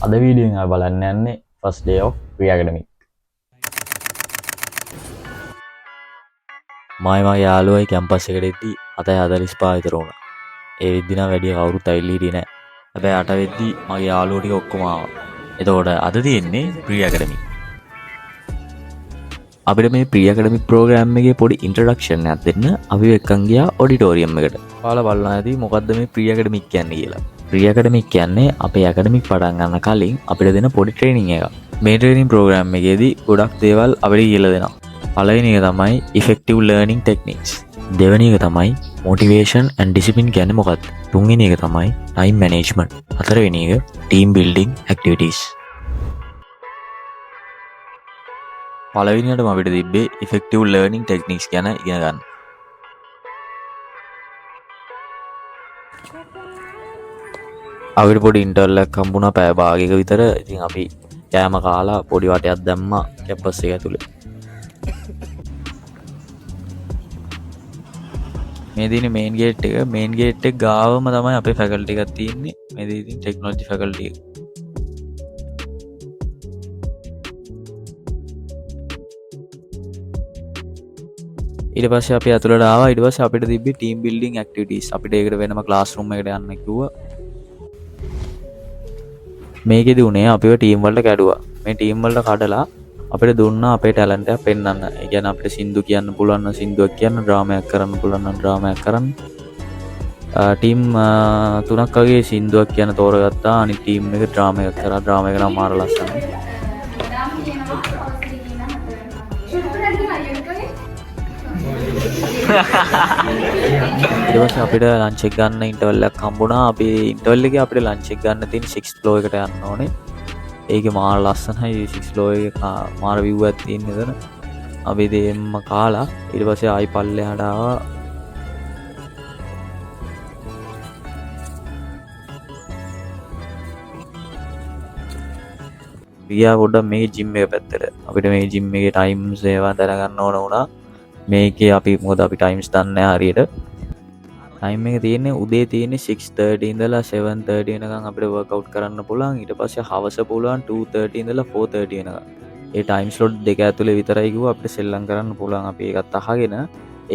අද වීඩියෝෙන් අපි බලන්න යන්නේ first day of pre-academic. මගේ යාළුවයි කැම්පස් එකට එද්දි 7:45 විතර වුණා. ඒ වෙද්දි නම් වැඩි කවුරුත් ඇවිල්ලා හිටියේ නැහැ. හැබැයි 8 වෙද්දි මගේ යාළුවෝ ටික ඔක්කොම ආවා. එතකොට අද තියෙන්නේ pre-academic. අපිට මේ pre-academic program එකේ පොඩි introduction එකක් දෙන්න අපි එක්කන් ගියා auditorium එකට. ඔයාලා බලන්න ඇති මොකද්ද මේ pre-academic කියන්නේ කියලා. pre-academic කියන්නේ අපේ academic පටන් ගන්න කලින් අපිට දෙන පොඩි training එකක්. මේ training program එකේදී ගොඩක් දේවල් අපිට කියලා දෙනවා. පළවෙනි එක තමයි effective learning techniques. දෙවෙනි එක තමයි motivation and discipline කියන්නේ මොකක්ද? තුන්වෙනි එක තමයි time management. හතරවෙනි එක team building activities. පළවෙනියටම අපිට තිබ්බේ effective learning techniques ගැන ඉගෙන ගන්න. අපිට පොඩි ඉන්ටර්වල් එකක් හම්බුණා පැය භාගයක විතර. ඉතින් අපි කෑම කාලා පොඩි වටයක් දැම්මා කැම්පස් එක ඇතුලේ. මේ දිනේ මේන් ගේට් එක ගාවම තමයි අපේ ෆැකල්ටි එකක් තියෙන්නේ. මේ දිනේ ටෙක්නොලොජි ෆැකල්ටි එක. ඊට පස්සේ අපි ඇතුළට ආවා. ඊට පස්සේ අපිට තිබ්බේ ටීම් බිල්ඩින් ඇක්ටිවිටීස්. අපිට ඒකට වෙනම ක්ලාස් රූම් එකකට යන්න කිව්වා. මේකෙදි උනේ අපිව ටීම් වලට කැඩුවා. මේ ටීම් වලට කඩලා අපිට දුන්නා අපේ ටැලන්ට් එක පෙන්වන්න. ඒ කියන්නේ අපිට සින්දු කියන්න පුළුවන් නම් සින්දුවක් කියන්න, ඩ්‍රාමාවක් කරන්න පුළුවන් නම් ඩ්‍රාමාවක් කරන්න. ටීම් තුනක් වගේ සින්දුවක් කියන්න තෝරගත්තා. අනිත් ටීම් එක ඩ්‍රාමා එකක් කරා. ඩ්‍රාමා එක නම් මාර ලස්සනයි. ඊට පස්සේ අපිට ලන්ච් එක ගන්න ඉන්ටර්වල් එකක් හම්බුණා. අපි ඉන්ටර්වල් එකේ අපිට ලන්ච් එක ගන්න තියෙන 6th floor එකට යන්න ඕනේ. ඒකේ මාර ලස්සනයි 6th floor එකේ මාර view එකක් තියෙන එතන. අපි දෙම්ම කාලා ඊට පස්සේ ආයි පල්ලෙහාට ආවා. ගියා පොඩ්ඩක් මේ ජිම් එක පැත්තට. අපිට මේ ජිම් එකේ ටයිම්ස් ඒවා දැනගන්න ඕන වුණා. මේකේ අපි මොකද අපි ටයිම්ස් දන්නේ නැහැ හරියට. ටයිම් එක තියෙන්නේ උදේ තියෙන්නේ 6:30 ඉඳලා 7:30 වෙනකන් අපිට වර්ක්අවුට් කරන්න පුළුවන්. ඊට පස්සේ හවස පුළුවන් 2:30 ඉඳලා 4:30 වෙනකන්. ඒ ටයිම් ස්ලොට් දෙක ඇතුලේ විතරයි කිව්වා අපිට සෙල්ලම් කරන්න පුළුවන්. අපි ඒකත් අහගෙන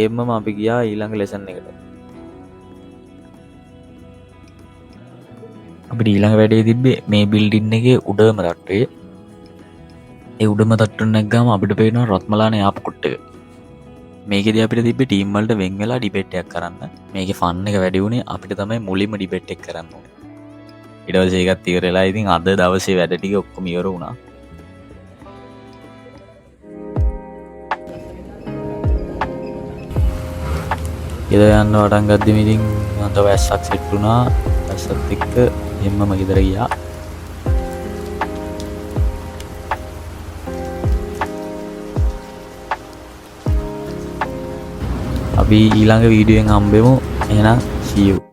එම්මම අපි ගියා ඊළඟ ලෙසන් එකට. අපිට ඊළඟ වැඩේ තිබ්බේ මේ බිල්ඩින් එකේ උඩම තට්ටුවේ. ඒ උඩම තට්ටුව නැග්ගාම අපිට පේනවා රත්මලානේ එයාපෝට් එක. මේකෙදී අපිට තිබ්බේ ටීම් වලට වෙන් වෙලා ඩිබේට් එකක් කරන්න. මේකේ ෆන් එක වැඩි වුණේ අපිට තමයි මුලින්ම ඩිබේට් එක කරන්න ඕනේ. ඊට පස්සේ ඒකත් ඉවර වෙලා ඉතින් අද දවසේ වැඩ ටික ඔක්කොම ඉවර වුණා. ගෙදර යන්න පටන් ගද්දිම ඉතින් මට වැස්සක් සෙට් වුණා. වැස්සත් එක්ක එම්මම ගෙදර ගියා. අපි ඊළඟ වීඩියෝෙන් හම්බෙමු. එහෙනම් see you.